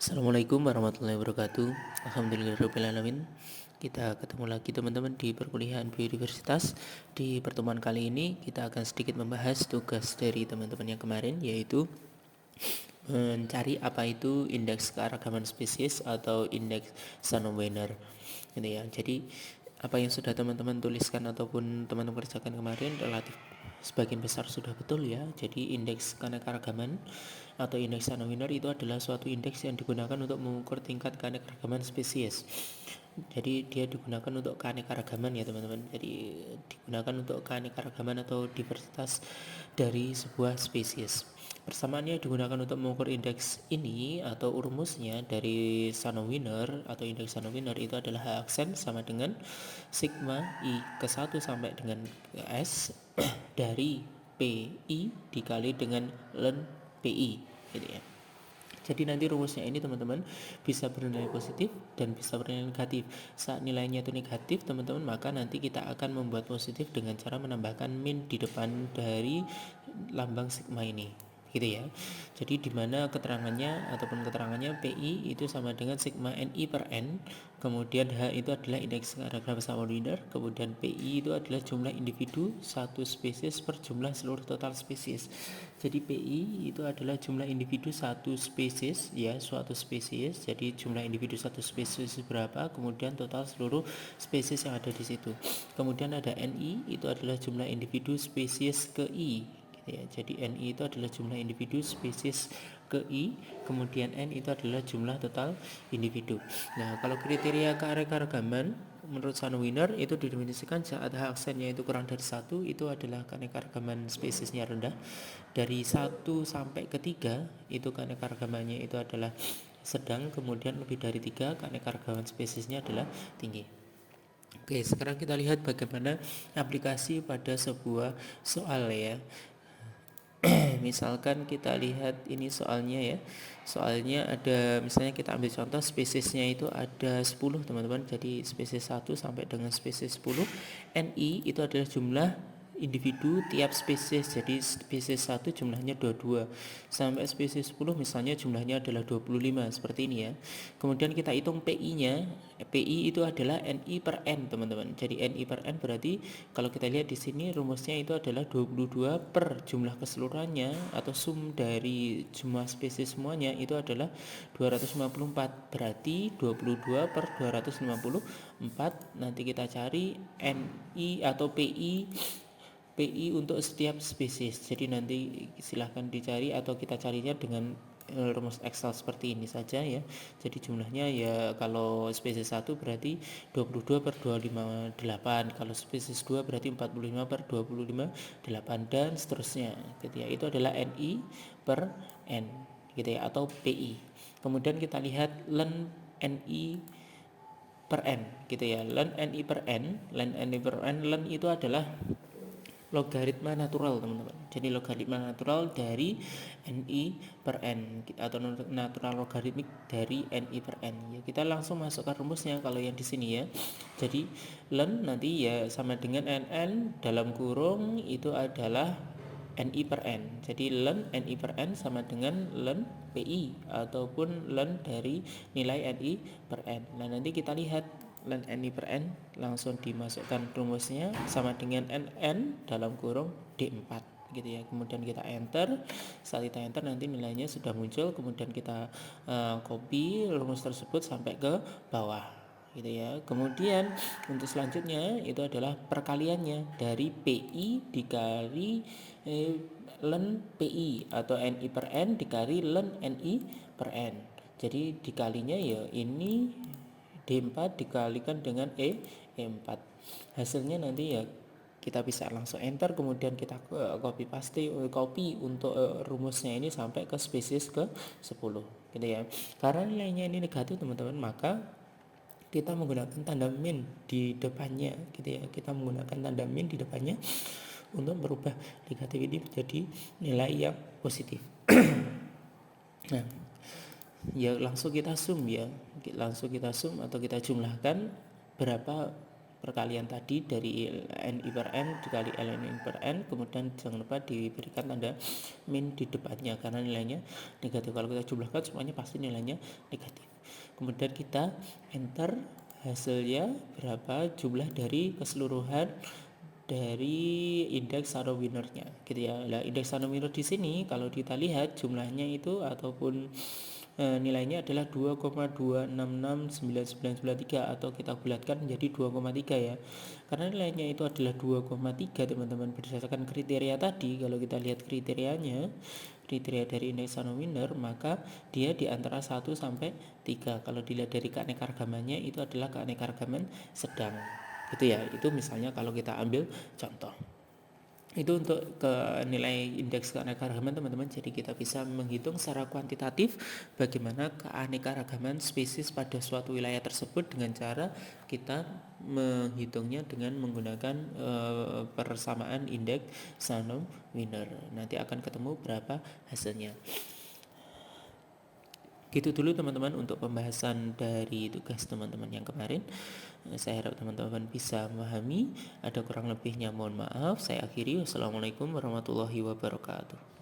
Assalamualaikum warahmatullahi wabarakatuh. Alhamdulillahirrahmanirrahim. Kita ketemu lagi teman-teman di perkuliahan biodiversitas. Di pertemuan kali ini kita akan sedikit membahas tugas dari teman-teman yang kemarin, yaitu mencari apa itu indeks keanekaragaman spesies atau indeks Sunneweiner gitu ya. Jadi apa yang sudah teman-teman tuliskan ataupun teman-teman kerjakan kemarin relatif sebagian besar sudah betul ya. Jadi indeks keanekaragaman atau indeks Sunneweiner itu adalah suatu indeks yang digunakan untuk mengukur tingkat keanekaragaman spesies. Jadi dia digunakan untuk keanekaragaman ya teman-teman. Jadi digunakan untuk keanekaragaman atau diversitas dari sebuah spesies. Persamaannya digunakan untuk mengukur indeks ini atau rumusnya dari Sunneweiner atau indeks Sunneweiner itu adalah H aksen sama dengan sigma I ke 1 sampai dengan ke S dari PI dikali dengan ln PI gitu ya. Jadi nanti rumusnya ini teman-teman bisa bernilai positif dan bisa bernilai negatif. Saat nilainya itu negatif teman-teman, maka nanti kita akan membuat positif dengan cara menambahkan min di depan dari lambang sigma ini gitu ya. Jadi dimana keterangannya ataupun keterangannya PI itu sama dengan sigma NI per N, kemudian H itu adalah indeks keanekaragaman Sunneweiner, kemudian PI itu adalah jumlah individu satu spesies per jumlah seluruh total spesies. Jadi PI itu adalah jumlah individu satu spesies ya, suatu spesies. Jadi jumlah individu satu spesies berapa, kemudian total seluruh spesies yang ada di situ. Kemudian ada NI itu adalah jumlah individu spesies ke I ya. Jadi NI itu adalah jumlah individu spesies ke I, kemudian N itu adalah jumlah total individu. Nah, kalau kriteria keanekaragaman menurut Sunneweiner itu didefinisikan saat H aksennya itu kurang dari 1, itu adalah keanekaragaman spesiesnya rendah. Dari 1 sampai ke 3 itu keanekaragamannya itu adalah sedang, kemudian lebih dari 3 keanekaragaman spesiesnya adalah tinggi. Oke, sekarang kita lihat bagaimana aplikasi pada sebuah soal ya. Misalkan kita lihat ini soalnya ya. Soalnya ada, misalnya kita ambil contoh spesiesnya itu ada 10 teman-teman. Jadi spesies 1 sampai dengan spesies 10. NI itu adalah jumlah individu tiap spesies. Jadi spesies 1 jumlahnya 22 sampai spesies 10 misalnya jumlahnya adalah 25 seperti ini ya. Kemudian kita hitung PI-nya. PI itu adalah NI per N teman-teman. Jadi NI per N berarti kalau kita lihat di sini rumusnya itu adalah 22 per jumlah keseluruhannya atau sum dari jumlah spesies semuanya itu adalah 254. Berarti 22 per 254 nanti kita cari NI atau PI untuk setiap spesies. Jadi nanti silahkan dicari atau kita carinya dengan rumus Excel seperti ini saja ya. Jadi jumlahnya ya kalau spesies 1 berarti 22 per 258, kalau spesies 2 berarti 45 per 258 dan seterusnya gitu ya. Itu adalah NI per N gitu ya, atau PI. Kemudian kita lihat ln NI per N gitu ya. Ln NI per N, ln itu adalah logaritma natural teman-teman. Jadi logaritma natural dari NI per N atau natural logaritmik dari NI per N ya. Kita langsung masukkan rumusnya kalau yang di sini ya. Jadi ln nanti ya sama dengan NN dalam kurung itu adalah NI per N. Jadi ln NI per N sama dengan ln PI ataupun ln dari nilai NI per N. Nah, nanti kita lihat ln NI per N langsung dimasukkan rumusnya sama dengan NN dalam kurung D4 gitu ya. Kemudian kita enter. Saat kita enter nanti nilainya sudah muncul, kemudian kita copy rumus tersebut sampai ke bawah gitu ya. Kemudian untuk selanjutnya itu adalah perkaliannya dari PI dikali ln PI atau NI per N dikali ln NI per N. Jadi dikalinya ya ini D4 dikalikan dengan E4. Hasilnya nanti ya kita bisa langsung enter, kemudian kita copy untuk rumusnya ini sampai ke spesies ke 10 gitu ya. Karena nilainya ini negatif teman-teman, maka kita menggunakan tanda min di depannya gitu ya. Kita menggunakan tanda min di depannya untuk merubah negatif ini menjadi nilai yang positif. Nah, ya langsung kita sum ya, langsung kita sum atau kita jumlahkan berapa perkalian tadi dari NI per N dikali ln per N, kemudian jangan lupa diberikan tanda min di depannya karena nilainya negatif. Kalau kita jumlahkan semuanya pasti nilainya negatif. Kemudian kita enter hasilnya berapa jumlah dari keseluruhan dari indeks Shadow winnernya gitu ya. Nah, indeks Shadow winner di sini kalau kita lihat jumlahnya itu ataupun nilainya adalah 2,2669993 atau kita bulatkan menjadi 2,3 ya. Karena nilainya itu adalah 2,3 teman-teman, berdasarkan kriteria tadi. Kalau kita lihat kriterianya, kriteria dari indeks Shadow winner, maka dia di antara 1 sampai 3. Kalau dilihat dari keanekaragamannya itu adalah keanekaragaman sedang gitu ya. Itu misalnya kalau kita ambil contoh itu untuk ke nilai indeks keanekaragaman teman-teman. Jadi kita bisa menghitung secara kuantitatif bagaimana keanekaragaman spesies pada suatu wilayah tersebut dengan cara kita menghitungnya dengan menggunakan persamaan indeks Shadow winner. Nanti akan ketemu berapa hasilnya. Gitu dulu teman-teman untuk pembahasan dari tugas teman-teman yang kemarin. Saya harap teman-teman bisa memahami. Ada kurang lebihnya mohon maaf. Saya akhiri. Wassalamualaikum warahmatullahi wabarakatuh.